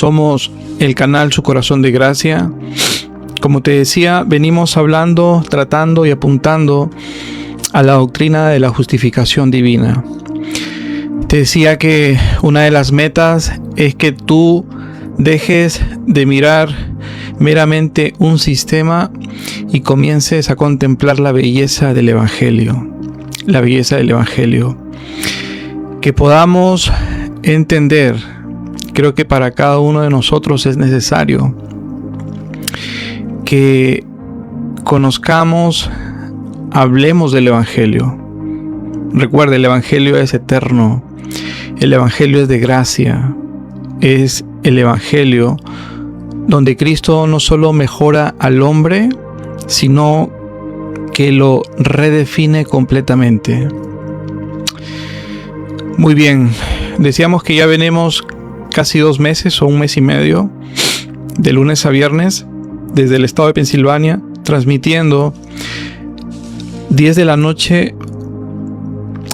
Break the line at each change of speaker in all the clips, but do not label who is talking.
Somos el canal Su Corazón de Gracia. Como te decía, venimos hablando, tratando y apuntando a la doctrina de la justificación divina. Te decía que una de las metas es que tú dejes de mirar meramente un sistema y comiences a contemplar la belleza del Evangelio. La belleza del Evangelio. Que podamos entender, creo que para cada uno de nosotros es necesario que conozcamos, hablemos del Evangelio. Recuerda, el Evangelio es eterno. El Evangelio es de gracia. Es el Evangelio donde Cristo no solo mejora al hombre, sino que lo redefine completamente. Muy bien, decíamos que ya venimos casi 2 meses o 1 mes y medio, de lunes a viernes, desde el estado de Pensilvania, transmitiendo 10 de la noche,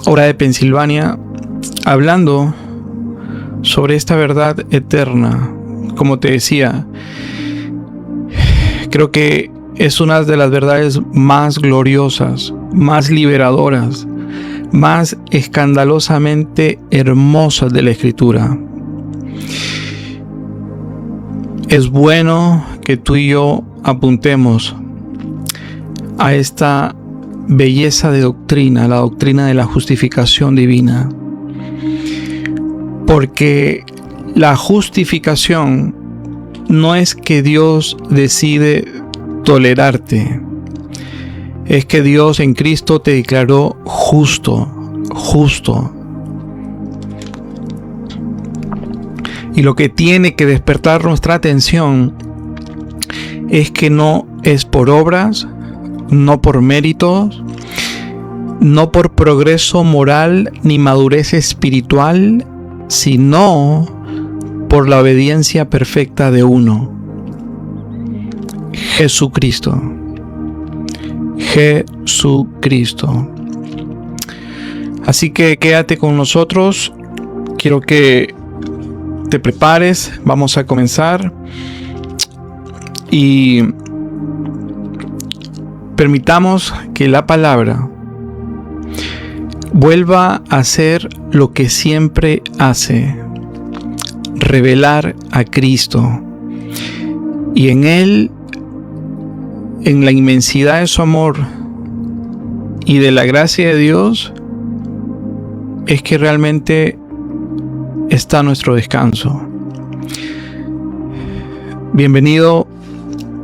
hora de Pensilvania, hablando sobre esta verdad eterna. Como te decía, creo que es una de las verdades más gloriosas, más liberadoras, más escandalosamente hermosas de la Escritura. Es bueno que tú y yo apuntemos a esta belleza de doctrina, la doctrina de la justificación divina. Porque la justificación no es que Dios decide tolerarte. Es que Dios en Cristo te declaró justo. Y lo que tiene que despertar nuestra atención es que no es por obras, no por méritos, no por progreso moral ni madurez espiritual, sino por la obediencia perfecta de uno, Jesucristo. Jesucristo. Así que quédate con nosotros. Quiero que te prepares. Vamos a comenzar. Y permitamos que la palabra vuelva a hacer lo que siempre hace: revelar a Cristo. Y en Él, en la inmensidad de su amor y de la gracia de Dios, es que realmente está nuestro descanso. Bienvenido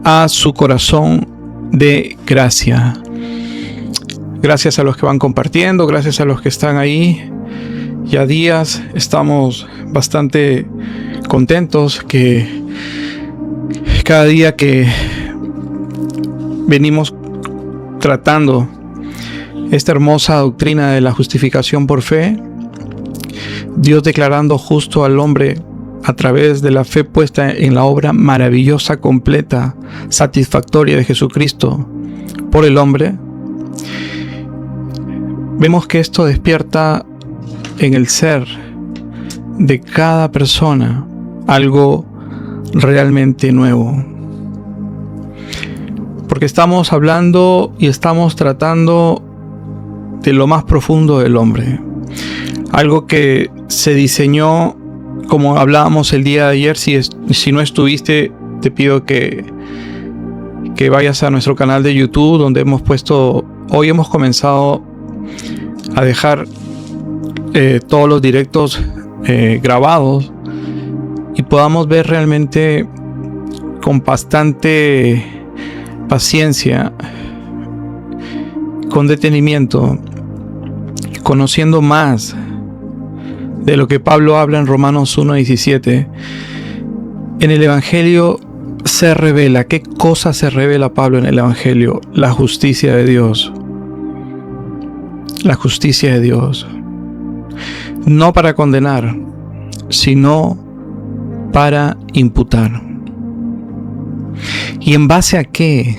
a Su Corazón de Gracia. Gracias a los que van compartiendo, gracias a los que están ahí. Ya días estamos bastante contentos que cada día que venimos tratando esta hermosa doctrina de la justificación por fe, Dios declarando justo al hombre a través de la fe puesta en la obra maravillosa, completa, satisfactoria de Jesucristo por el hombre, vemos que esto despierta en el ser de cada persona algo realmente nuevo. Porque estamos hablando y estamos tratando de lo más profundo del hombre. Algo que se diseñó, como hablábamos el día de ayer. Si no estuviste, te pido que vayas a nuestro canal de YouTube, donde hoy hemos comenzado a dejar todos los directos grabados, y podamos ver realmente con bastante paciencia, con detenimiento, conociendo más de lo que Pablo habla en Romanos 1:17. En el Evangelio se revela. ¿Qué cosa se revela Pablo en el Evangelio? La justicia de Dios. La justicia de Dios. No para condenar, sino para imputar. ¿Y en base a qué?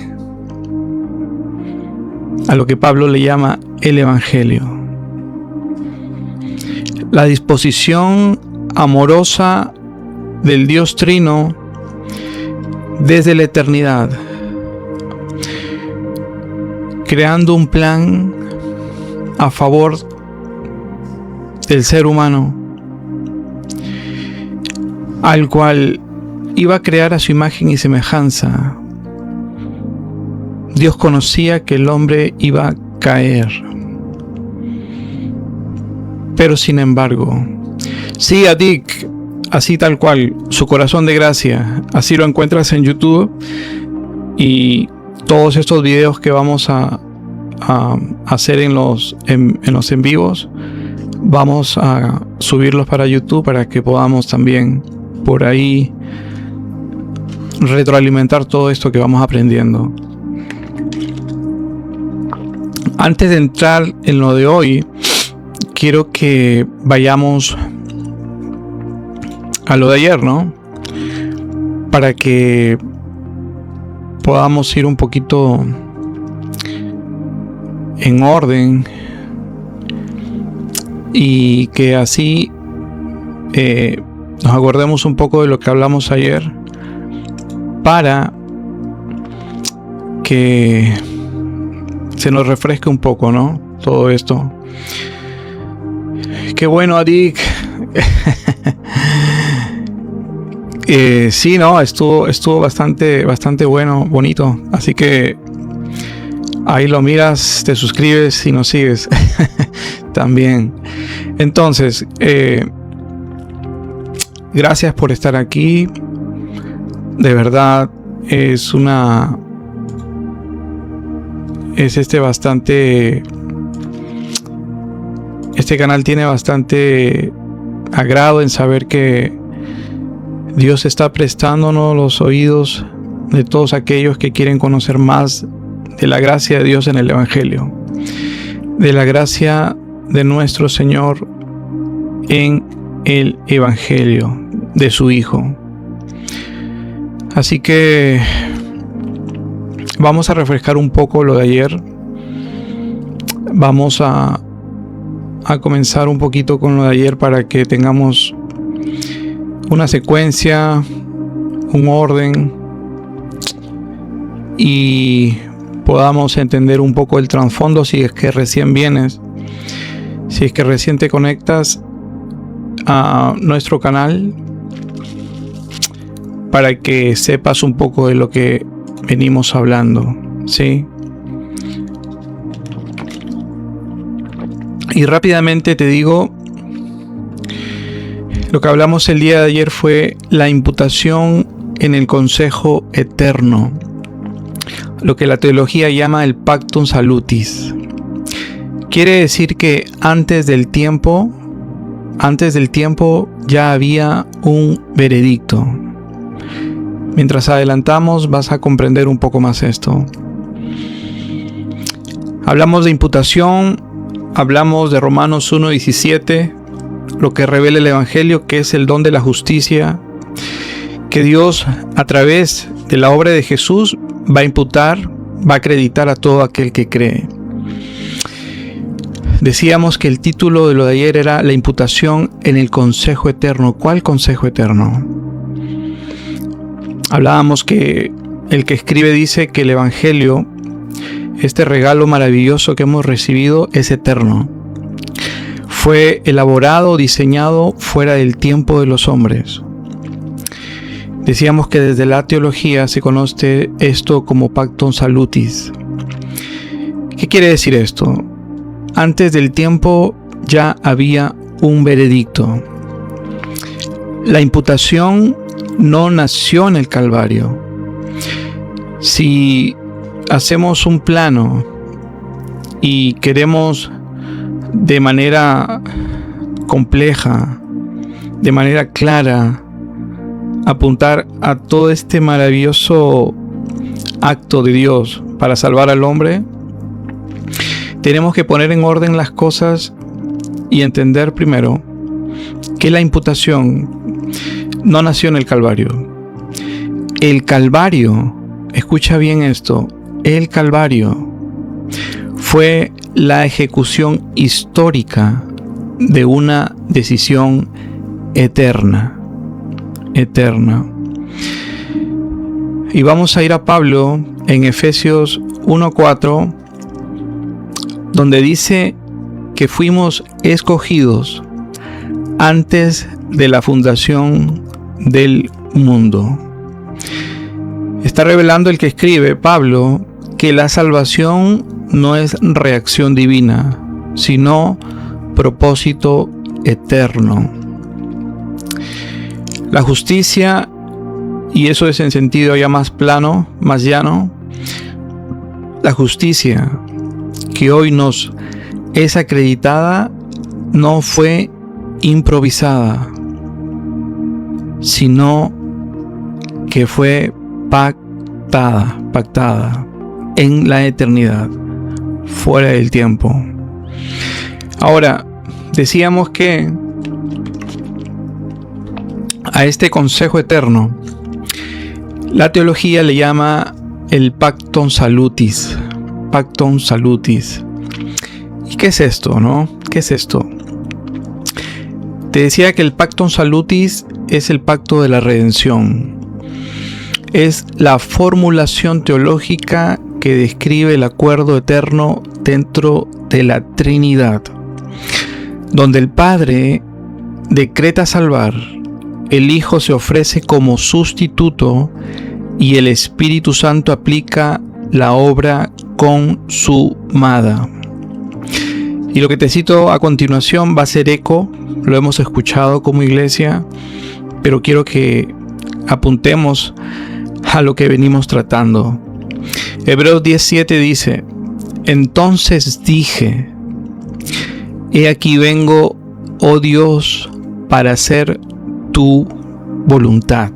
A lo que Pablo le llama el Evangelio. La disposición amorosa del Dios Trino desde la eternidad, creando un plan a favor del ser humano, al cual iba a crear a su imagen y semejanza. Dios conocía que el hombre iba a caer, pero sin embargo, sí, Adik, así tal cual, su corazón de gracia, así lo encuentras en YouTube, y todos estos videos que vamos a hacer en los en vivos, vamos a subirlos para YouTube para que podamos también por ahí retroalimentar todo esto que vamos aprendiendo. Antes de entrar en lo de hoy, quiero que vayamos a lo de ayer, ¿no? Para que podamos ir un poquito en orden y que así nos acordemos un poco de lo que hablamos ayer, para que se nos refresque un poco, ¿no? Todo esto. Qué bueno, Adik. Sí, no, estuvo bastante bueno, bonito. Así que ahí lo miras, te suscribes y nos sigues también. Entonces, gracias por estar aquí. De verdad, este canal tiene bastante agrado en saber que Dios está prestándonos los oídos de todos aquellos que quieren conocer más de la gracia de Dios en el Evangelio, de la gracia de nuestro Señor en el Evangelio de su Hijo. Así que vamos a refrescar un poco lo de ayer. Vamos a comenzar un poquito con lo de ayer para que tengamos una secuencia, un orden, y podamos entender un poco el trasfondo si es que recién vienes, si es que recién te conectas a nuestro canal, para que sepas un poco de lo que venimos hablando, ¿sí? Y rápidamente te digo, lo que hablamos el día de ayer fue la imputación en el consejo eterno, lo que la teología llama el pactum salutis. Quiere decir que antes del tiempo ya había un veredicto. Mientras adelantamos vas a comprender un poco más esto. Hablamos de imputación, hablamos de Romanos 1:17, lo que revela el Evangelio, que es el don de la justicia, que Dios a través de la obra de Jesús va a imputar, va a acreditar a todo aquel que cree. Decíamos que el título de lo de ayer era la imputación en el consejo eterno. ¿Cuál consejo eterno? Hablábamos que el que escribe dice que el Evangelio, este regalo maravilloso que hemos recibido, es eterno. Fue elaborado, diseñado fuera del tiempo de los hombres. Decíamos que desde la teología se conoce esto como pactum salutis. ¿Qué quiere decir esto? Antes del tiempo ya había un veredicto. La imputación no nació en el Calvario. Si hacemos un plano y queremos de manera compleja, de manera clara, apuntar a todo este maravilloso acto de Dios para salvar al hombre, tenemos que poner en orden las cosas y entender primero que la imputación no nació en el Calvario. El Calvario, escucha bien esto, el Calvario fue la ejecución histórica de una decisión eterna. eterna. Y vamos a ir a Pablo en Efesios 1:4, donde dice que fuimos escogidos antes de la fundación del mundo. Está revelando el que escribe, Pablo, que la salvación no es reacción divina, sino propósito eterno. La justicia, y eso es en sentido ya más plano, más llano, la justicia que hoy nos es acreditada no fue improvisada, sino que fue pactada en la eternidad, fuera del tiempo. Ahora, decíamos que a este consejo eterno la teología le llama el Pactum Salutis. Pactum Salutis. ¿Y qué es esto, no? ¿Qué es esto? Te decía que el Pactum Salutis es el pacto de la redención. Es la formulación teológica que describe el acuerdo eterno dentro de la Trinidad, donde el Padre decreta salvar, el Hijo se ofrece como sustituto y el Espíritu Santo aplica la obra consumada. Y lo que te cito a continuación va a ser eco, lo hemos escuchado como iglesia, pero quiero que apuntemos a lo que venimos tratando. Hebreos 10:7 dice: entonces dije, he aquí vengo, oh Dios, para hacer tu voluntad.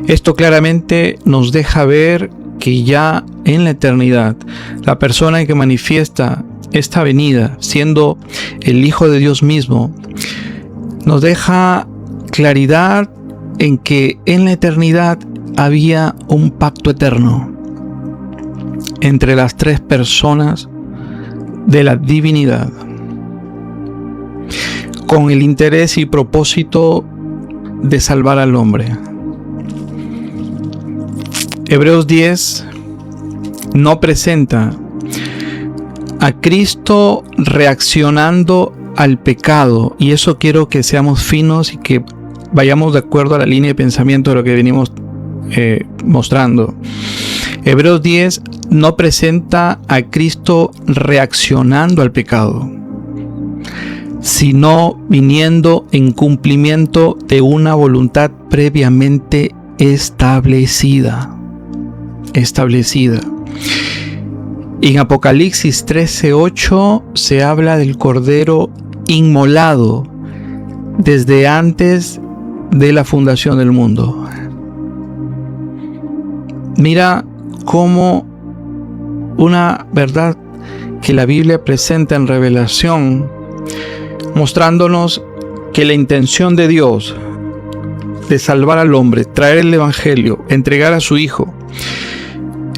Esto claramente nos deja ver que ya en la eternidad, la persona que manifiesta esta venida, siendo el Hijo de Dios mismo, nos deja claridad en que en la eternidad había un pacto eterno entre las tres personas de la divinidad, con el interés y propósito de salvar al hombre. Hebreos 10 no presenta a Cristo reaccionando al pecado, y eso quiero que seamos finos y que vayamos de acuerdo a la línea de pensamiento de lo que venimos mostrando. Hebreos 10 no presenta a Cristo reaccionando al pecado, sino viniendo en cumplimiento de una voluntad previamente establecida. En Apocalipsis 13:8 se habla del Cordero inmolado desde antes de la fundación del mundo. Mira cómo una verdad que la Biblia presenta en revelación, mostrándonos que la intención de Dios de salvar al hombre, traer el Evangelio, entregar a su Hijo,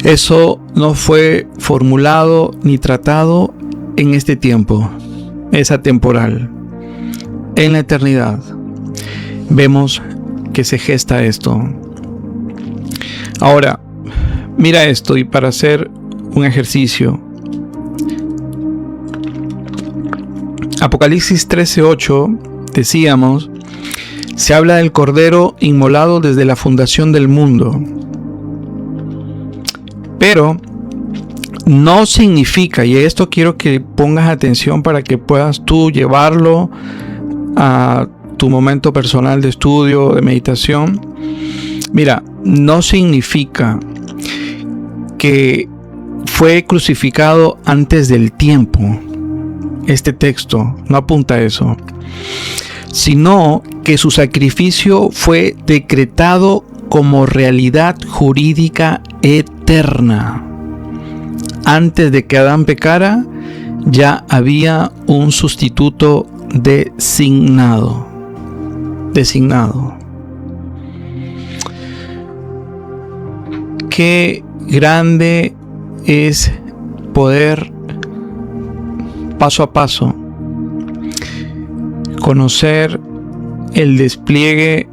eso no fue formulado ni tratado en este tiempo, es atemporal. En la eternidad vemos que se gesta esto. Ahora, mira esto, y para hacer un ejercicio, Apocalipsis 13:8, decíamos, se habla del Cordero inmolado desde la fundación del mundo. Pero no significa, y esto quiero que pongas atención para que puedas tú llevarlo a tu momento personal de estudio, de meditación. Mira, no significa que fue crucificado antes del tiempo. Este texto no apunta a eso, sino que su sacrificio fue decretado como realidad jurídica eterna. Antes de que Adán pecara, ya había un sustituto designado. Qué grande es poder paso a paso conocer el despliegue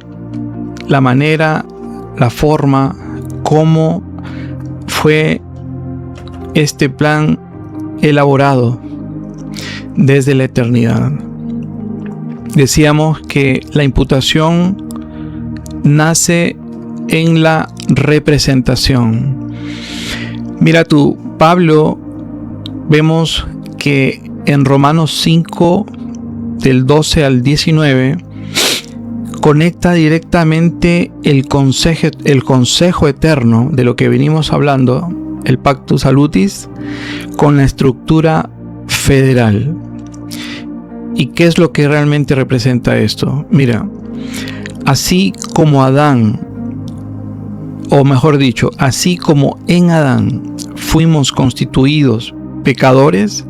la manera, la forma, cómo fue este plan elaborado desde la eternidad. Decíamos que la imputación nace en la representación. Mira tú, Pablo, vemos que en Romanos 5, del 12 al 19, conecta directamente el consejo eterno de lo que venimos hablando, el Pactus Salutis, con la estructura federal. ¿Y qué es lo que realmente representa esto? Mira, así como Adán, o mejor dicho, así como en Adán fuimos constituidos pecadores,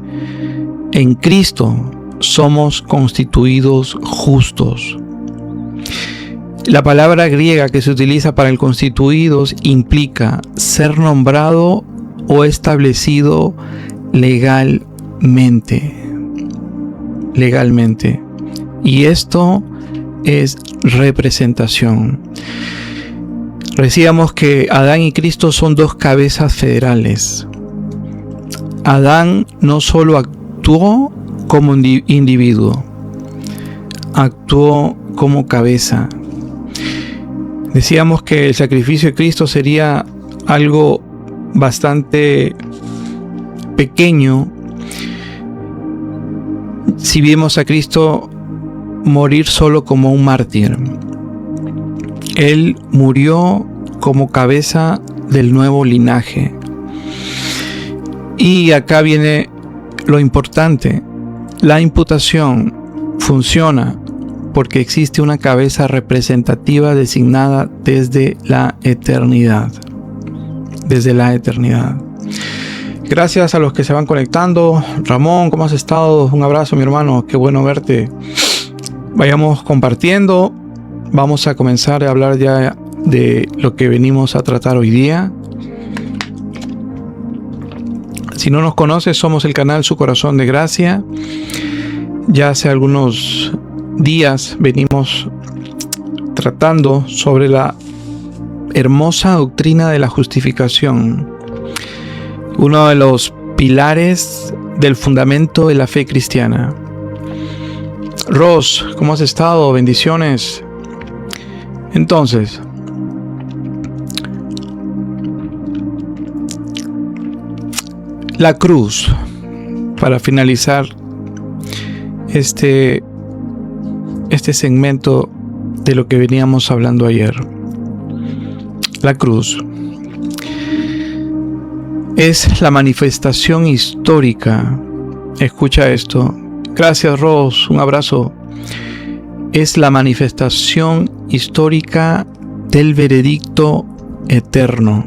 en Cristo somos constituidos justos. La palabra griega que se utiliza para el constituidos implica ser nombrado o establecido legalmente. Y esto es representación. Decíamos que Adán y Cristo son dos cabezas federales. Adán no solo actuó como individuo, actuó como cabeza. Decíamos que el sacrificio de Cristo sería algo bastante pequeño si vemos a Cristo morir solo como un mártir. Él murió como cabeza del nuevo linaje. Y acá viene lo importante. La imputación funciona porque existe una cabeza representativa designada desde la eternidad. Desde la eternidad. Gracias a los que se van conectando. Ramón, ¿cómo has estado? Un abrazo, mi hermano. Qué bueno verte. Vayamos compartiendo. Vamos a comenzar a hablar ya de lo que venimos a tratar hoy día. Si no nos conoces, somos el canal Su Corazón de Gracia. Ya hace algunos días venimos tratando sobre la hermosa doctrina de la justificación, uno de los pilares del fundamento de la fe cristiana. Ros, ¿cómo has estado? Bendiciones. Entonces, la cruz, para finalizar este segmento de lo que veníamos hablando ayer. La cruz es la manifestación histórica. Escucha esto. Gracias, Ros. Un abrazo. Es la manifestación histórica del veredicto eterno.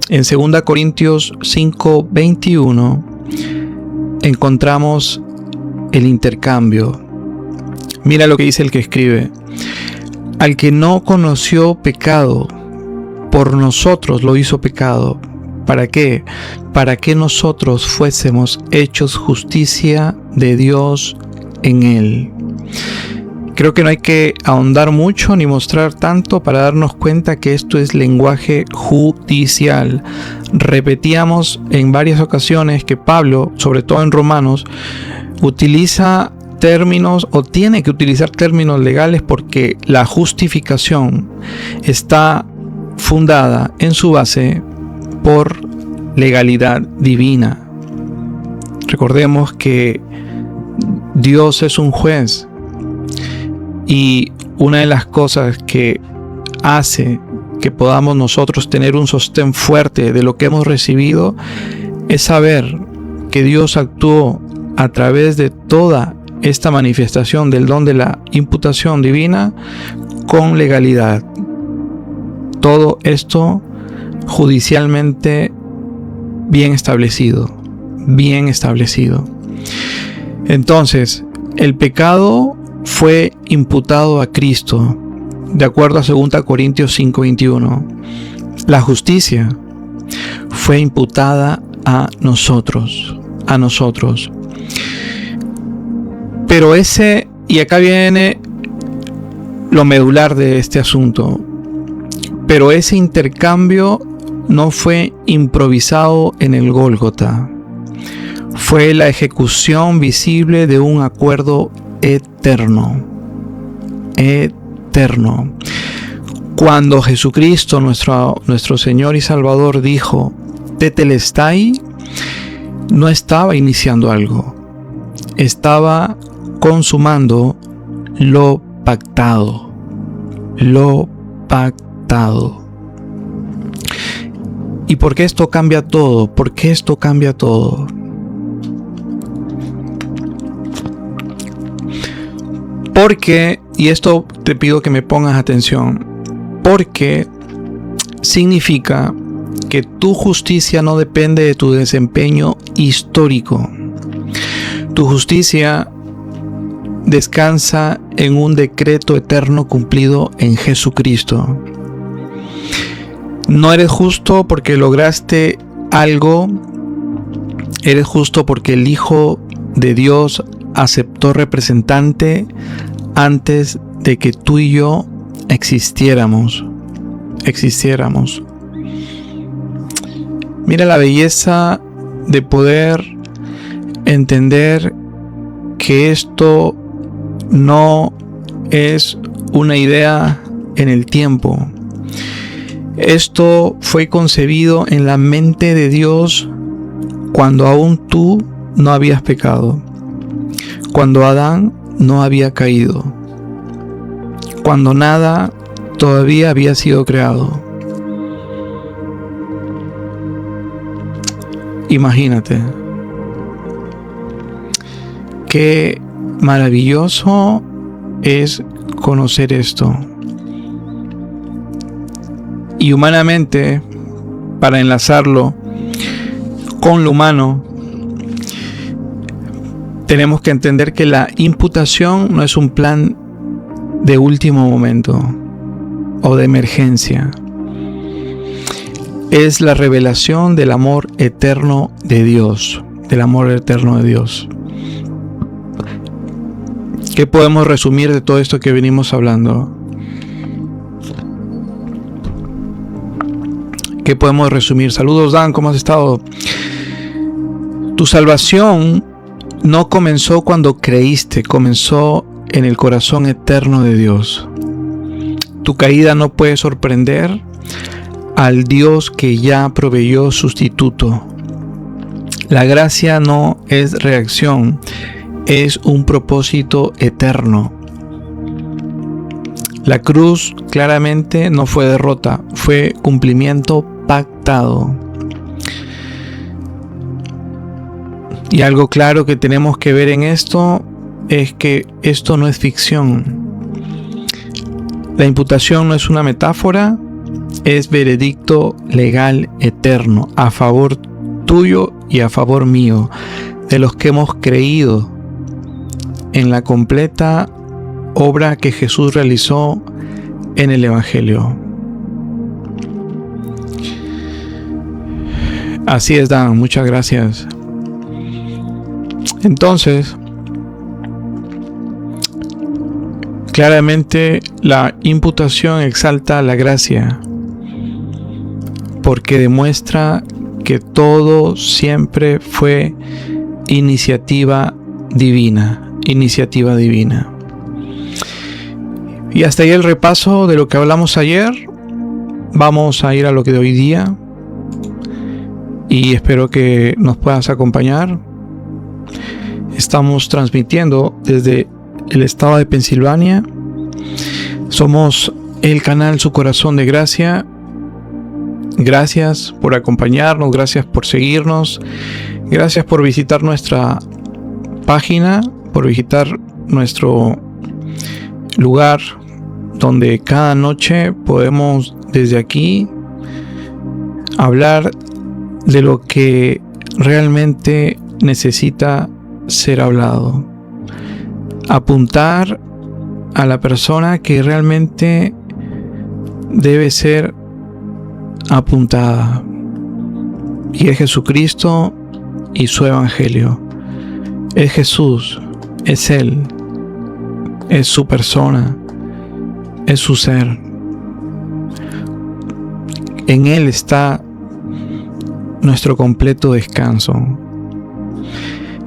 En 2 Corintios 5:21 encontramos el intercambio. Mira lo que dice el que escribe. Al que no conoció pecado, por nosotros lo hizo pecado. ¿Para qué? Para que nosotros fuésemos hechos justicia de Dios en él. Creo que no hay que ahondar mucho ni mostrar tanto para darnos cuenta que esto es lenguaje judicial. Repetíamos en varias ocasiones que Pablo, sobre todo en Romanos, utiliza términos o tiene que utilizar términos legales porque la justificación está fundada en su base por legalidad divina. Recordemos que Dios es un juez y una de las cosas que hace que podamos nosotros tener un sostén fuerte de lo que hemos recibido es saber que Dios actuó a través de toda esta manifestación del don de la imputación divina con legalidad. Todo esto judicialmente bien establecido. Entonces, el pecado fue imputado a Cristo, de acuerdo a 2 Corintios 5:21. La justicia fue imputada a nosotros. Pero y acá viene lo medular de este asunto. Pero ese intercambio no fue improvisado en el Gólgota. Fue la ejecución visible de un acuerdo eterno. Eterno. Cuando Jesucristo, nuestro Señor y Salvador, dijo Tetelestai, no estaba iniciando algo. Estaba consumando lo pactado. Lo pactado. ¿Y por qué esto cambia todo? ¿Por qué esto cambia todo? Porque, y esto te pido que me pongas atención, porque significa que tu justicia no depende de tu desempeño histórico. Tu justicia descansa en un decreto eterno cumplido en Jesucristo. No eres justo porque lograste algo, eres justo porque el Hijo de Dios aceptó representante antes de que tú y yo existiéramos. Mira la belleza de poder entender que esto no es una idea en el tiempo. Esto fue concebido en la mente de Dios cuando aún tú no habías pecado, cuando Adán no había caído, cuando nada todavía había sido creado. Imagínate. Qué maravilloso es conocer esto. Y humanamente, para enlazarlo con lo humano, tenemos que entender que la imputación no es un plan de último momento o de emergencia. Es la revelación del amor eterno de Dios, del amor eterno de Dios. ¿Qué podemos resumir de todo esto que venimos hablando? ¿Qué podemos resumir? Saludos, Dan, ¿cómo has estado? Tu salvación no comenzó cuando creíste, comenzó en el corazón eterno de Dios. Tu caída no puede sorprender al Dios que ya proveyó sustituto. La gracia no es reacción, es un propósito eterno. La cruz claramente no fue derrota, fue cumplimiento pactado. Y algo claro que tenemos que ver en esto es que esto no es ficción. La imputación no es una metáfora, es veredicto legal eterno a favor tuyo y a favor mío, de los que hemos creído en la completa obra que Jesús realizó en el Evangelio. Así es, Dan, muchas gracias. Entonces, claramente la imputación exalta la gracia, porque demuestra que todo siempre fue iniciativa divina. Y hasta ahí el repaso de lo que hablamos ayer. Vamos a ir a lo que de hoy día y espero que nos puedas acompañar. Estamos transmitiendo desde el estado de Pensilvania. Somos el canal Su Corazón de Gracia. Gracias por acompañarnos, gracias por seguirnos, gracias por visitar nuestra página, por visitar nuestro lugar donde cada noche podemos desde aquí hablar de lo que realmente necesita ser hablado, apuntar a la persona que realmente debe ser apuntada, y es Jesucristo y su Evangelio. Es Jesús, es Él, es su persona, es su ser. En Él está nuestro completo descanso.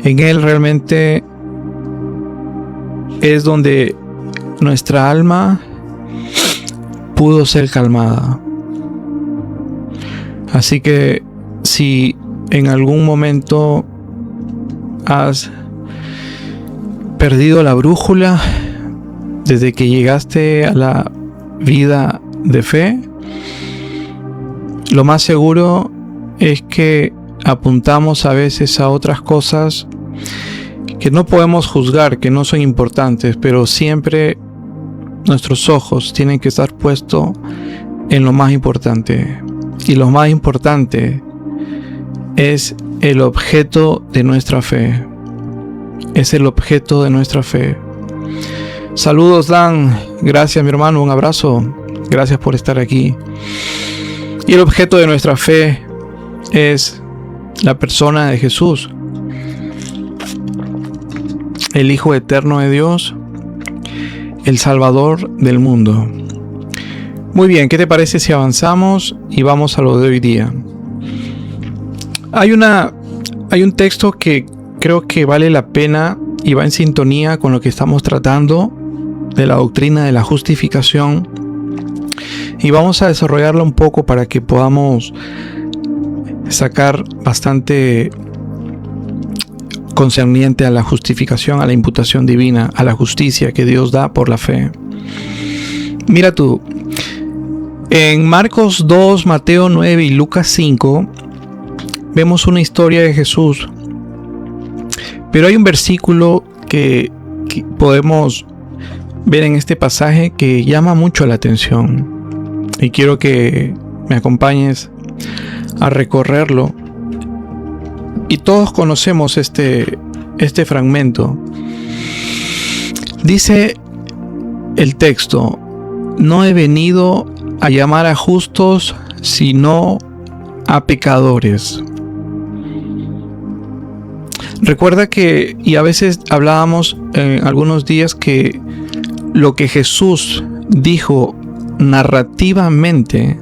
En Él realmente es donde nuestra alma pudo ser calmada. Así que si en algún momento has perdido la brújula desde que llegaste a la vida de fe, lo más seguro es que apuntamos a veces a otras cosas que no podemos juzgar, que no son importantes, pero siempre nuestros ojos tienen que estar puestos en lo más importante. Y lo más importante es el objeto de nuestra fe. Es el objeto de nuestra fe. Saludos, Dan. Gracias, mi hermano. Un abrazo. Gracias por estar aquí. Y el objeto de nuestra fe es la persona de Jesús, el Hijo eterno de Dios, el Salvador del mundo. Muy bien, ¿qué te parece si avanzamos y vamos a lo de hoy día? Hay un texto que creo que vale la pena y va en sintonía con lo que estamos tratando de la doctrina de la justificación, y vamos a desarrollarla un poco para que podamos sacar bastante concerniente a la justificación, a la imputación divina, a la justicia que Dios da por la fe. Mira tú, en Marcos 2, Mateo 9 y Lucas 5 vemos una historia de Jesús, pero hay un versículo que podemos ver en este pasaje que llama mucho la atención, y quiero que me acompañes a recorrerlo. Y todos conocemos este fragmento. Dice el texto: no he venido a llamar a justos, sino a pecadores. Recuerda que, y a veces hablábamos en algunos días, que lo que Jesús dijo narrativamente,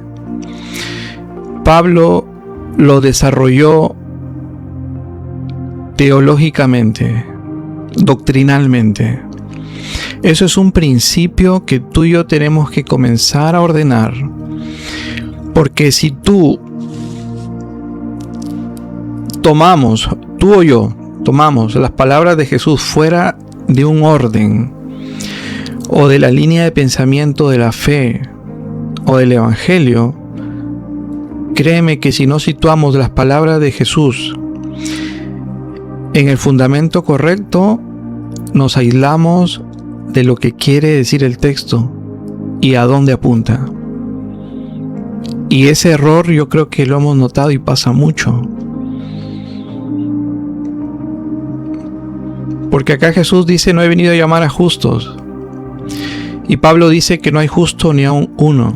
Pablo lo desarrolló teológicamente, doctrinalmente. Eso es un principio que tú y yo tenemos que comenzar a ordenar, porque si tú o yo tomamos las palabras de Jesús fuera de un orden o de la línea de pensamiento de la fe o del evangelio, créeme que si no situamos las palabras de Jesús en el fundamento correcto, nos aislamos de lo que quiere decir el texto y a dónde apunta. Y ese error yo creo que lo hemos notado y pasa mucho. Porque acá Jesús dice: no he venido a llamar a justos. Y Pablo dice que no hay justo ni aun uno.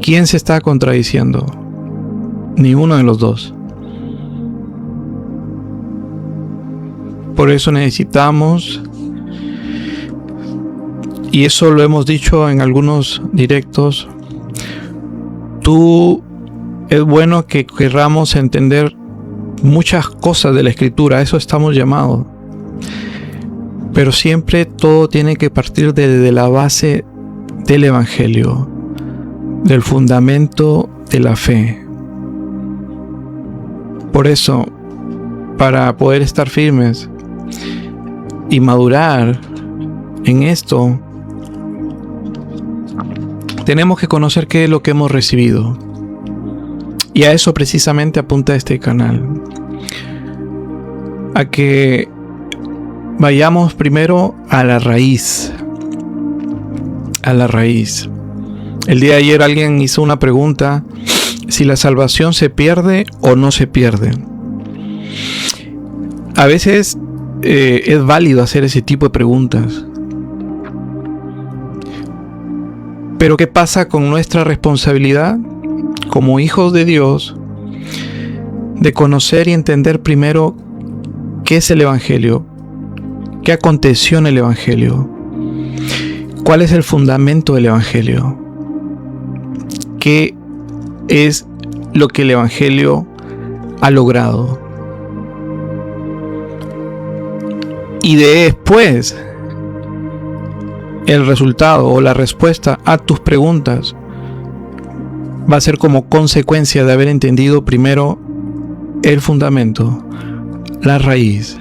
¿Quién se está contradiciendo? Ni uno de los dos. Por eso necesitamos, y eso lo hemos dicho en algunos directos, es bueno que querramos entender muchas cosas de la Escritura, a eso estamos llamados. Pero siempre todo tiene que partir desde la base del Evangelio, del fundamento de la fe. Por eso, para poder estar firmes y madurar en esto, tenemos que conocer qué es lo que hemos recibido. Y a eso precisamente apunta este canal. A que vayamos primero a la raíz. A la raíz. El día de ayer alguien hizo una pregunta: si la salvación se pierde o no se pierde. A veces es válido hacer ese tipo de preguntas. Pero ¿qué pasa con nuestra responsabilidad como hijos de Dios de conocer y entender primero qué es el Evangelio? ¿Qué aconteció en el Evangelio? ¿Cuál es el fundamento del Evangelio? ¿Qué es lo que el Evangelio ha logrado? Y después, el resultado o la respuesta a tus preguntas va a ser como consecuencia de haber entendido primero el fundamento, la raíz,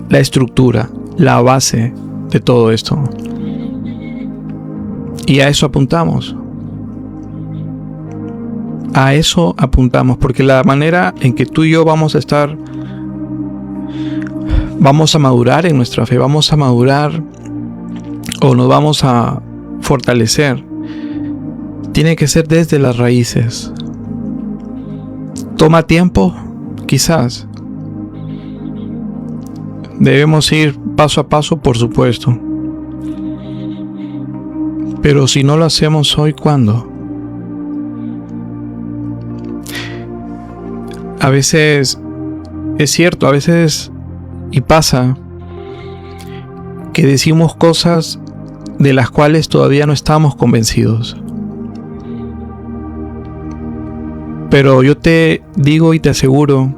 la estructura, la base de todo esto. Y a eso apuntamos. A eso apuntamos, porque la manera en que tú y yo vamos a madurar en nuestra fe, vamos a madurar o nos vamos a fortalecer, tiene que ser desde las raíces. ¿Toma tiempo? Quizás. Debemos ir paso a paso, por supuesto. Pero si no lo hacemos hoy, ¿cuándo? A veces es cierto, a veces y pasa que decimos cosas de las cuales todavía no estamos convencidos. Pero yo te digo y te aseguro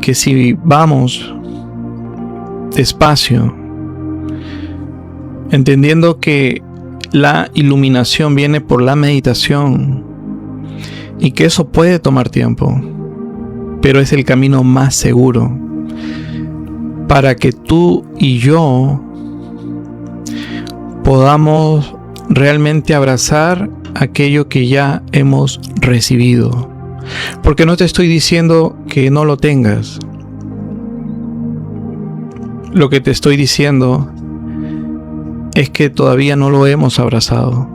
que si vamos despacio, entendiendo que la iluminación viene por la meditación y que eso puede tomar tiempo, pero es el camino más seguro para que tú y yo podamos realmente abrazar aquello que ya hemos recibido. Porque no te estoy diciendo que no lo tengas. Lo que te estoy diciendo es que todavía no lo hemos abrazado.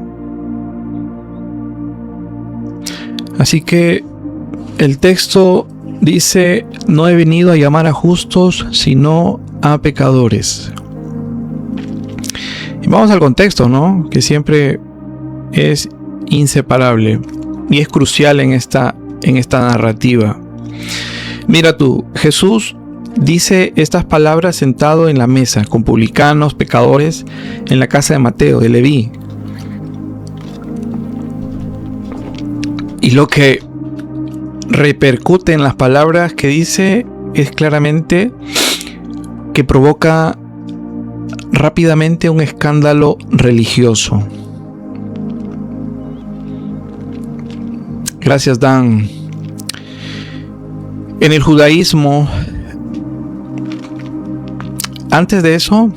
Así que el texto dice: no he venido a llamar a justos, sino a pecadores. Y vamos al contexto, ¿no? Que siempre es inseparable y es crucial en esta narrativa. Mira tú, Jesús dice estas palabras sentado en la mesa con publicanos, pecadores, en la casa de Mateo, de Leví. Y lo que repercute en las palabras que dice es claramente que provoca rápidamente un escándalo religioso. Gracias, Dan. En el judaísmo, antes de eso,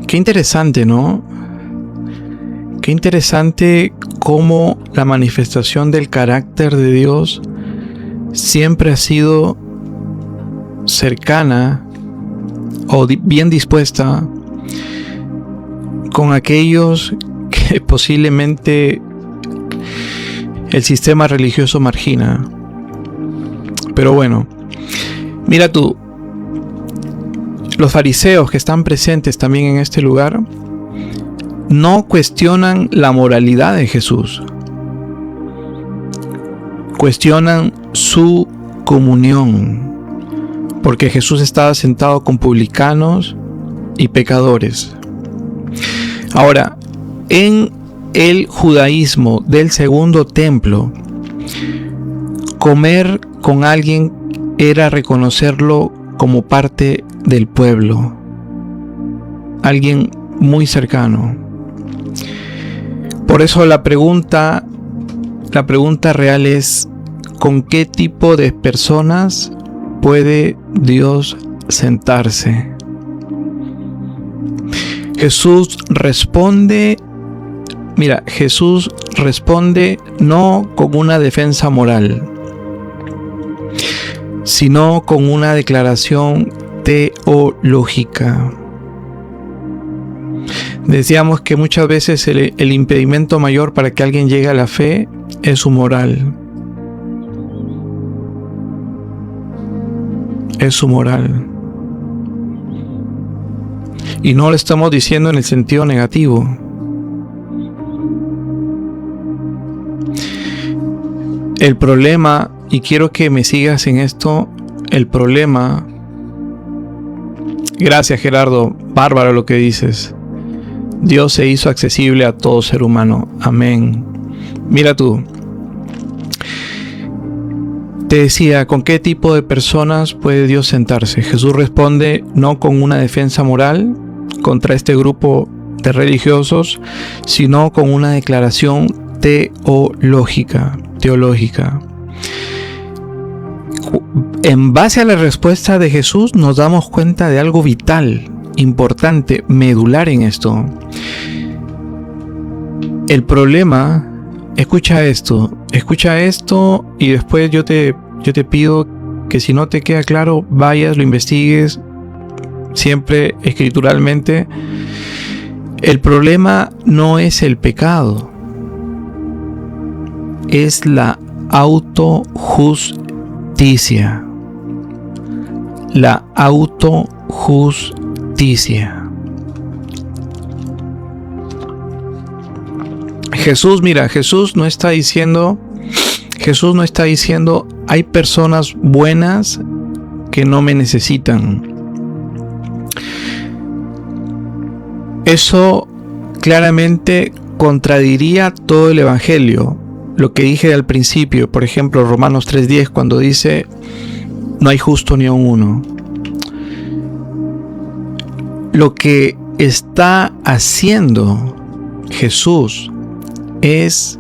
qué interesante, ¿no? Qué interesante cómo la manifestación del carácter de Dios siempre ha sido cercana o bien dispuesta con aquellos que posiblemente el sistema religioso margina. Pero bueno, mira tú, los fariseos que están presentes también en este lugar no cuestionan la moralidad de Jesús, cuestionan su comunión, porque Jesús estaba sentado con publicanos y pecadores. Ahora, en el judaísmo del segundo templo, comer con alguien era reconocerlo como parte del pueblo, alguien muy cercano. Por eso la pregunta real es: ¿con qué tipo de personas puede Dios sentarse? Jesús responde no con una defensa moral, sino con una declaración teológica. Decíamos que muchas veces el impedimento mayor para que alguien llegue a la fe es su moral. Es su moral. Y no lo estamos diciendo en el sentido negativo. El problema, y quiero que me sigas en esto, el problema, gracias Gerardo Bárbaro lo que dices. Dios se hizo accesible a todo ser humano. Amén. Mira tú. Te decía, ¿con qué tipo de personas puede Dios sentarse? Jesús responde no con una defensa moral contra este grupo de religiosos, sino con una declaración teológica. En base a la respuesta de Jesús nos damos cuenta de algo vital, importante, medular en esto. El problema, escucha esto y después yo te pido que si no te queda claro, vayas, lo investigues siempre escrituralmente. El problema no es el pecado, es la autojusticia. La autojusticia. Jesús no está diciendo hay personas buenas que no me necesitan. Eso claramente contradiría todo el evangelio. Lo que dije al principio, por ejemplo, Romanos 3:10, cuando dice no hay justo ni aun uno. Lo que está haciendo Jesús es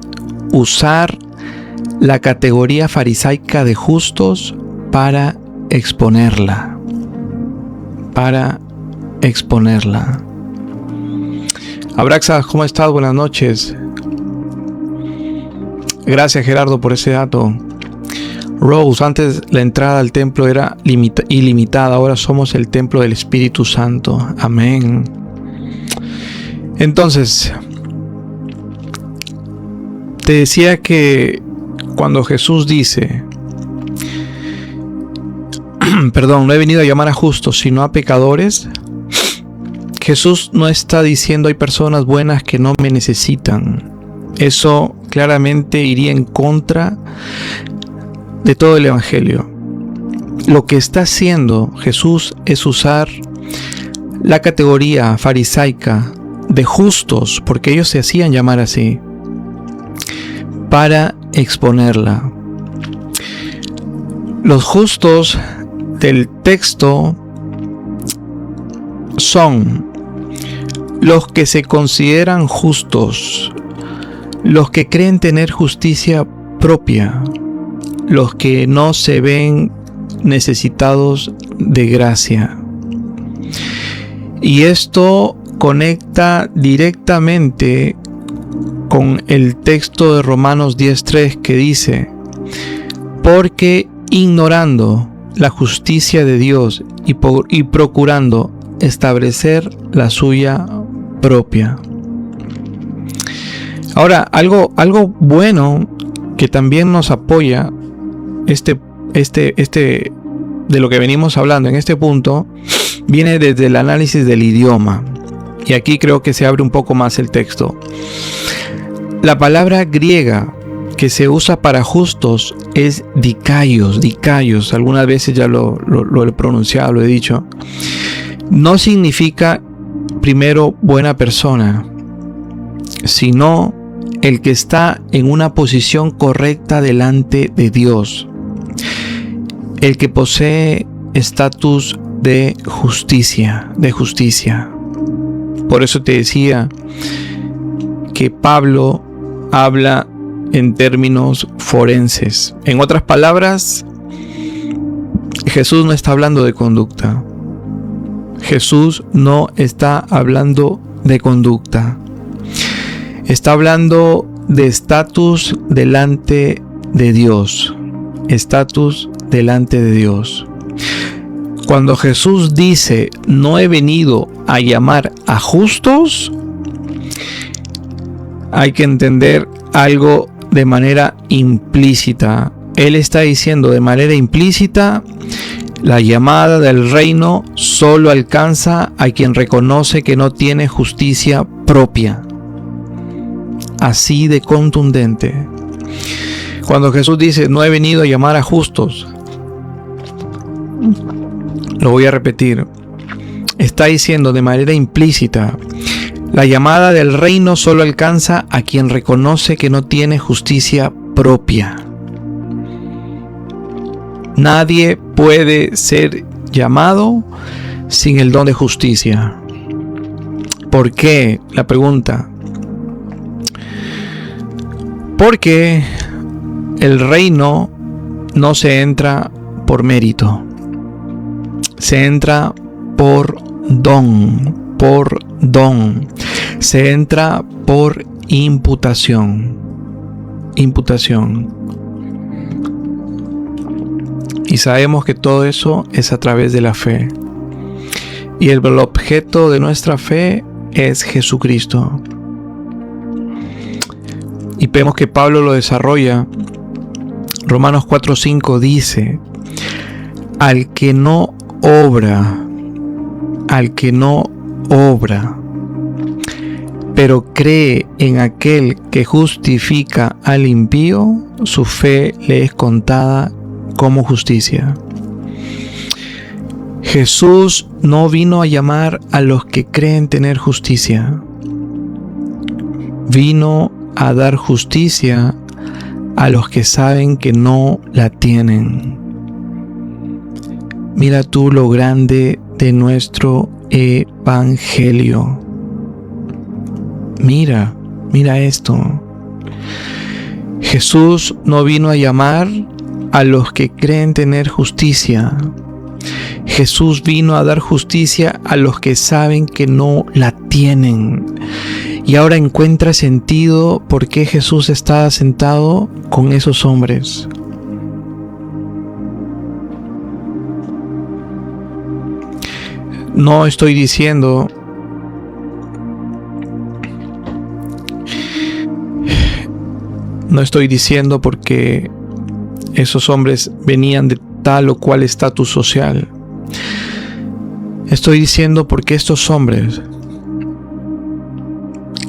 usar la categoría farisaica de justos para exponerla. Abraxas, ¿cómo estás? Buenas noches. Gracias, Gerardo, por ese dato. Rose, antes la entrada al templo era ilimitada, ahora somos el templo del Espíritu Santo. Amén. Entonces, te decía que cuando Jesús dice, no he venido a llamar a justos, sino a pecadores, Jesús no está diciendo hay personas buenas que no me necesitan. Eso claramente iría en contra de todo el evangelio. Lo que está haciendo Jesús es usar la categoría farisaica de justos, porque ellos se hacían llamar así, para exponerla. Los justos del texto son los que se consideran justos, los que creen tener justicia propia, los que no se ven necesitados de gracia. Y esto conecta directamente con el texto de Romanos 10:3 que dice, porque ignorando la justicia de Dios y procurando establecer la suya propia. Ahora, algo bueno que también nos apoya de lo que venimos hablando en este punto, viene desde el análisis del idioma. Y aquí creo que se abre un poco más el texto. La palabra griega que se usa para justos es dikaios. Algunas veces ya lo he pronunciado, lo he dicho. No significa primero buena persona, sino el que está en una posición correcta delante de Dios, el que posee estatus de justicia. Por eso te decía que Pablo habla en términos forenses. En otras palabras, Jesús no está hablando de conducta. Jesús no está hablando de conducta. Está hablando de estatus delante de Dios. Estatus delante de Dios. Cuando Jesús dice, no he venido a llamar a justos, hay que entender algo de manera implícita. Él está diciendo de manera implícita, la llamada del reino solo alcanza a quien reconoce que no tiene justicia propia. Así de contundente. Cuando Jesús dice, no he venido a llamar a justos, lo voy a repetir, está diciendo de manera implícita: la llamada del reino solo alcanza a quien reconoce que no tiene justicia propia. Nadie puede ser llamado sin el don de justicia. ¿Por qué? La pregunta. Porque el reino no se entra por mérito, se entra por don, se entra por imputación. Y sabemos que todo eso es a través de la fe. Y el objeto de nuestra fe es Jesucristo. Y vemos que Pablo lo desarrolla. Romanos 4:5 dice: al que no obra, pero cree en aquel que justifica al impío, su fe le es contada como justicia. Jesús no vino a llamar a los que creen tener justicia. Vino a dar justicia a los que saben que no la tienen. Mira tú lo grande de nuestro evangelio. Mira esto. Jesús no vino a llamar a los que creen tener justicia. Jesús vino a dar justicia a los que saben que no la tienen. Y ahora encuentra sentido por qué Jesús estaba sentado con esos hombres. No estoy diciendo porque esos hombres venían de tal o cual estatus social. Estoy diciendo porque estos hombres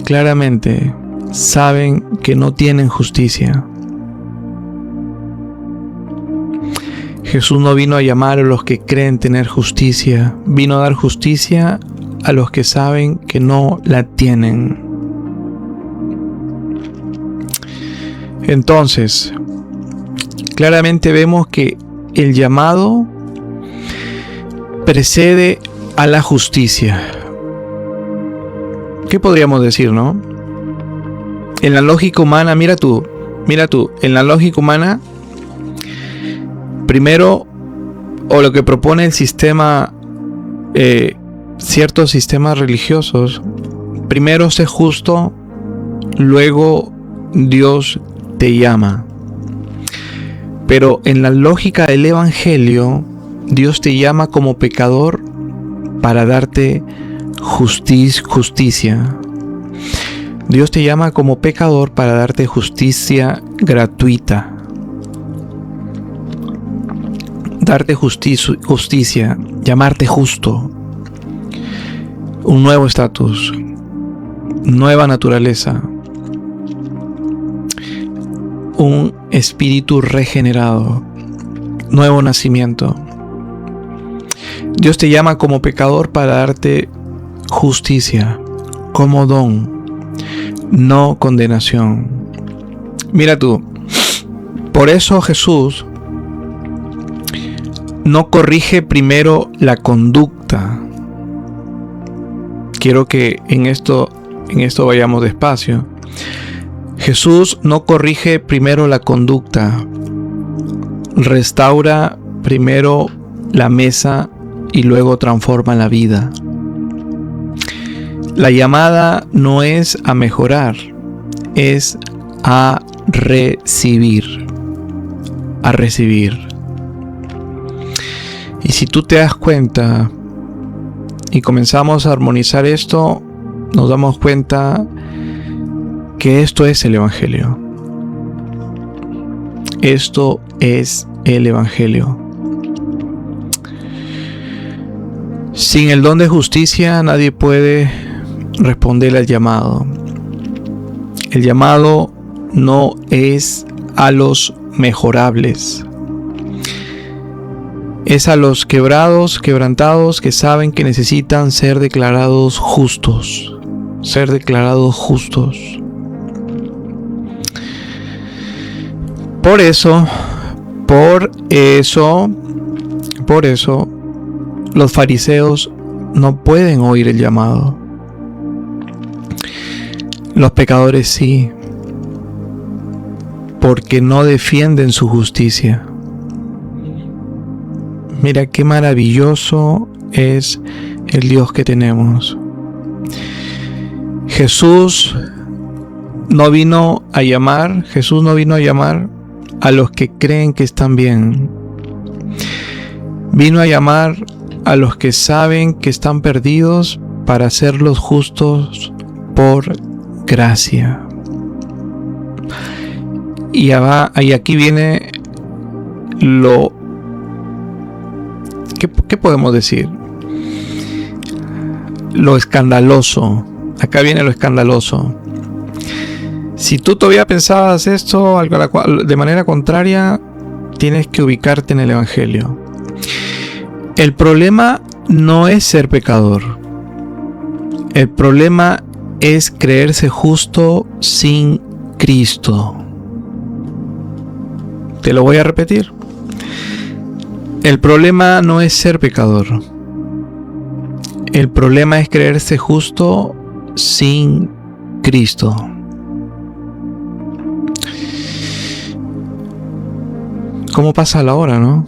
claramente saben que no tienen justicia. Jesús no vino a llamar a los que creen tener justicia, vino a dar justicia a los que saben que no la tienen. Entonces, claramente vemos que el llamado precede a la justicia. ¿Qué podríamos decir, no? En la lógica humana, mira tú, en la lógica humana, primero, o lo que propone el sistema, ciertos sistemas religiosos, primero sé justo, luego Dios te llama. Pero en la lógica del evangelio, Dios te llama como pecador para darte justicia. Dios te llama como pecador para darte justicia gratuita. Darte justicia, llamarte justo. Un nuevo estatus, nueva naturaleza. Un espíritu regenerado, nuevo nacimiento. Dios te llama como pecador para darte justicia, como don, no condenación. Mira tú, por eso Jesús no corrige primero la conducta. Quiero que en esto vayamos despacio. Jesús no corrige primero la conducta, restaura primero la mesa y luego transforma la vida. La llamada no es a mejorar, es a recibir. Y si tú te das cuenta y comenzamos a armonizar esto, nos damos cuenta que esto es el evangelio. Esto es el evangelio. Sin el don de justicia nadie puede responder al llamado. El llamado no es a los mejorables. Es a los quebrantados, que saben que necesitan ser declarados justos. Ser declarados justos. Por eso, los fariseos no pueden oír el llamado. Los pecadores sí, porque no defienden su justicia. Mira qué maravilloso es el Dios que tenemos. Jesús no vino a llamar a los que creen que están bien. Vino a llamar a los que saben que están perdidos para hacerlos justos por gracia. Y aquí viene lo... ¿Qué podemos decir? Lo escandaloso. Acá viene lo escandaloso. Si tú todavía pensabas esto de manera contraria, tienes que ubicarte en el Evangelio. El problema no es ser pecador. El problema es creerse justo sin Cristo. Te lo voy a repetir. El problema no es ser pecador. El problema es creerse justo sin Cristo. ¿Cómo pasa la hora, no?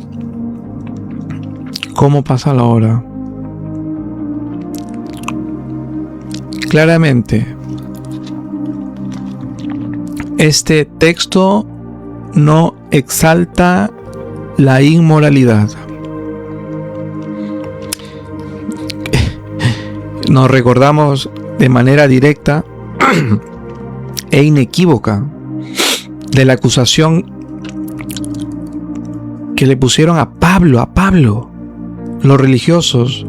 ¿Cómo pasa la hora? Claramente, este texto no exalta la inmoralidad. Nos recordamos de manera directa e inequívoca de la acusación que le pusieron a Pablo, los religiosos,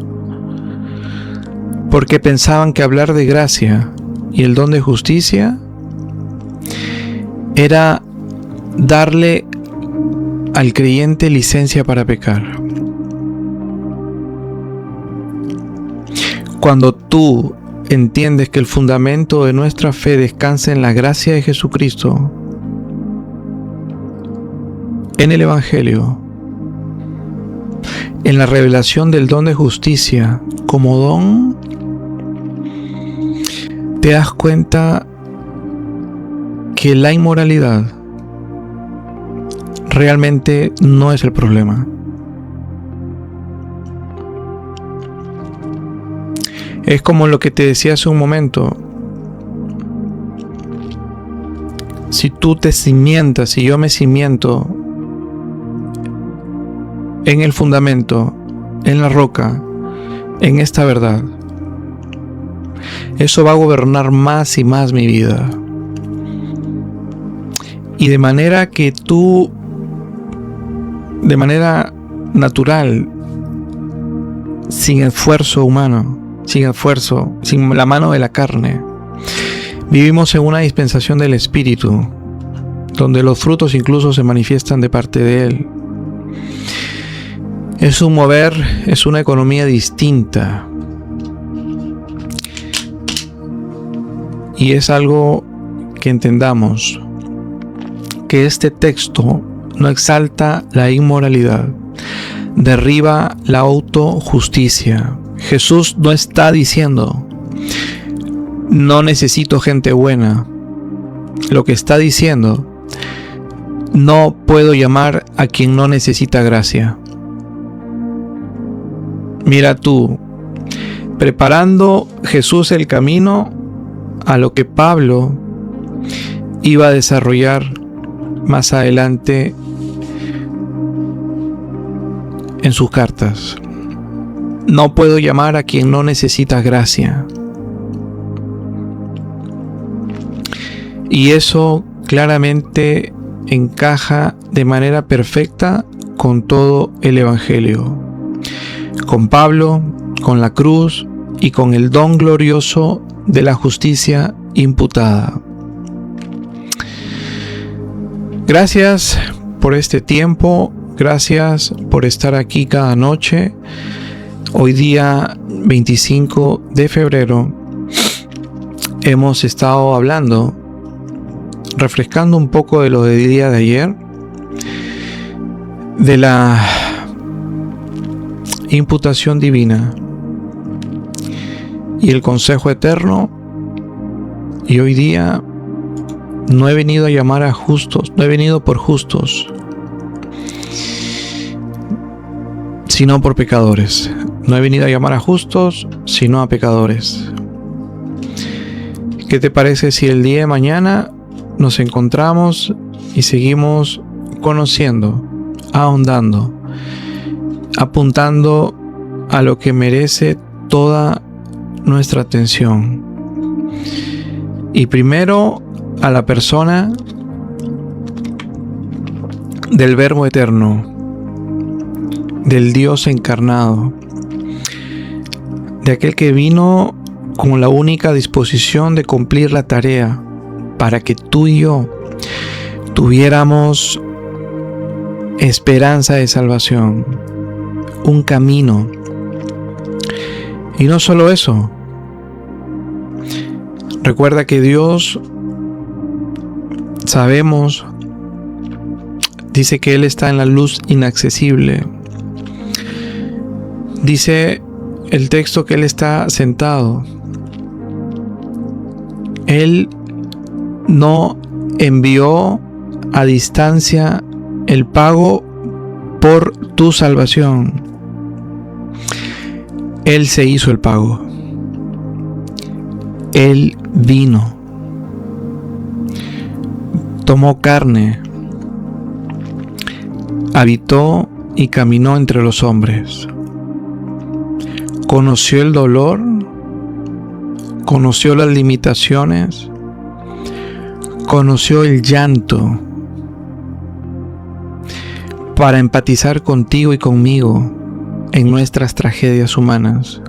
porque pensaban que hablar de gracia y el don de justicia era darle al creyente licencia para pecar. Cuando tú entiendes que el fundamento de nuestra fe descansa en la gracia de Jesucristo, en el Evangelio, en la revelación del don de justicia como don, te das cuenta que la inmoralidad realmente no es el problema. Es como lo que te decía hace un momento. Si tú te cimientas, si yo me cimiento en el fundamento, en la roca, en esta verdad, eso va a gobernar más y más mi vida. Y de manera que tú, de manera natural, sin esfuerzo humano, sin la mano de la carne, vivimos en una dispensación del Espíritu, donde los frutos incluso se manifiestan de parte de Él. Es un mover, es una economía distinta. Y es algo que entendamos, que este texto no exalta la inmoralidad, derriba la autojusticia. Jesús no está diciendo, no necesito gente buena. Lo que está diciendo, no puedo llamar a quien no necesita gracia. Mira tú, preparando Jesús el camino a lo que Pablo iba a desarrollar más adelante en sus cartas. No puedo llamar a quien no necesita gracia. Y eso claramente encaja de manera perfecta con todo el Evangelio. Con Pablo, con la cruz y con el don glorioso de la justicia imputada. Gracias por este tiempo. gracias por estar aquí cada noche. Hoy día 25 de febrero hemos estado hablando, refrescando un poco de lo del día de ayer, de la imputación divina y el consejo eterno. Y hoy día no he venido a llamar a justos, no he venido por justos, sino por pecadores. No he venido a llamar a justos, sino a pecadores. ¿Qué te parece si el día de mañana nos encontramos y seguimos conociendo, ahondando, apuntando a lo que merece toda nuestra atención? Y primero a la persona del Verbo eterno, del Dios encarnado, de aquel que vino con la única disposición de cumplir la tarea para que tú y yo tuviéramos esperanza de salvación, un camino. Y no solo eso, recuerda que Dios, sabemos, dice que Él está en la luz inaccesible. Dice el texto que Él está sentado. Él no envió a distancia el pago por tu salvación. Él se hizo el pago. Él vino, tomó carne, habitó y caminó entre los hombres. Conoció el dolor, conoció las limitaciones, conoció el llanto, para empatizar contigo y conmigo en nuestras tragedias humanas.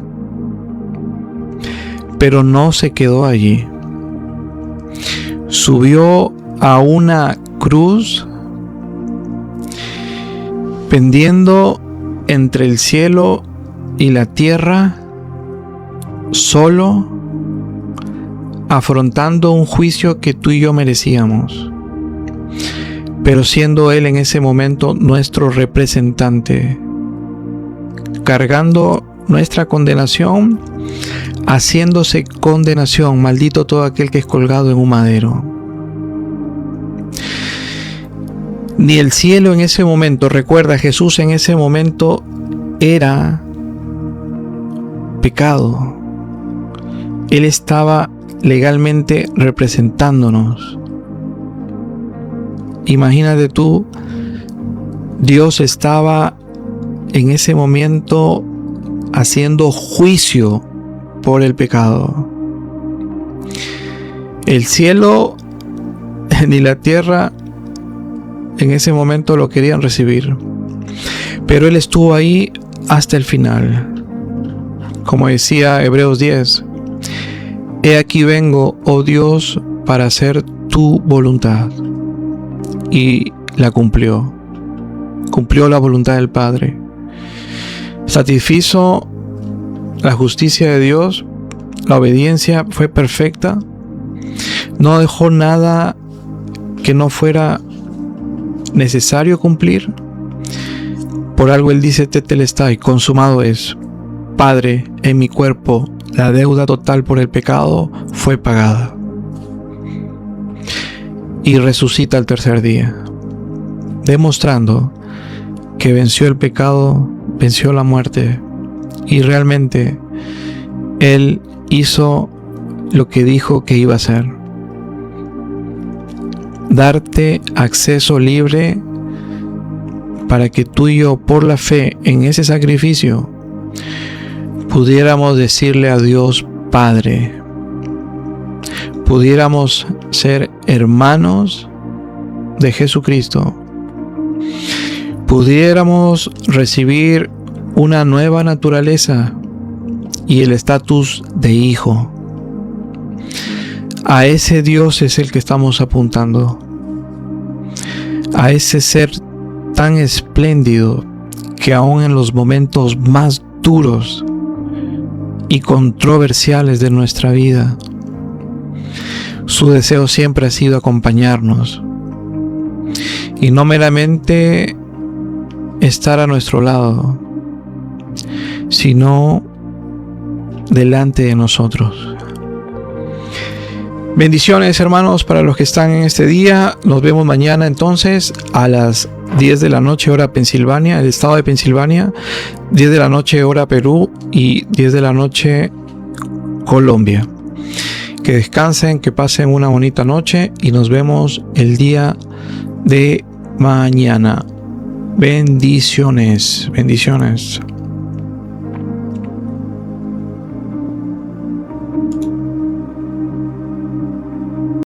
Pero no se quedó allí. Subió a una cruz pendiendo entre el cielo y la tierra, solo, afrontando un juicio que tú y yo merecíamos, pero siendo Él en ese momento nuestro representante, cargando nuestra condenación, haciéndose condenación. Maldito todo aquel que es colgado en un madero. Ni el cielo en ese momento, recuerda, Jesús en ese momento era pecado. Él estaba legalmente representándonos. Imagínate tú, Dios estaba en ese momento haciendo juicio por el pecado. El cielo ni la tierra en ese momento lo querían recibir, pero Él estuvo ahí hasta el final. Como decía Hebreos 10, he aquí vengo, oh Dios, para hacer tu voluntad. Y la cumplió la voluntad del Padre. Satisfizo la justicia de Dios, la obediencia fue perfecta, no dejó nada que no fuera necesario cumplir. Por algo Él dice tetelestai, consumado es. Padre, en mi cuerpo la deuda total por el pecado fue pagada. Y resucita al tercer día, demostrando que venció el pecado, venció la muerte, y realmente Él hizo lo que dijo que iba a hacer: darte acceso libre para que tú y yo, por la fe en ese sacrificio, pudiéramos decirle a Dios Padre, pudiéramos ser hermanos de Jesucristo, pudiéramos recibir una nueva naturaleza y el estatus de hijo. A ese Dios es el que estamos apuntando, a ese ser tan espléndido que aún en los momentos más duros y controversiales de nuestra vida, su deseo siempre ha sido acompañarnos y no meramente estar a nuestro lado, sino delante de nosotros. Bendiciones, hermanos, para los que están en este día. Nos vemos mañana entonces a las 10 de la noche hora Pensilvania, el estado de Pensilvania, 10 de la noche hora Perú y 10 de la noche Colombia. Que descansen, que pasen una bonita noche y nos vemos el día de mañana. Bendiciones, bendiciones.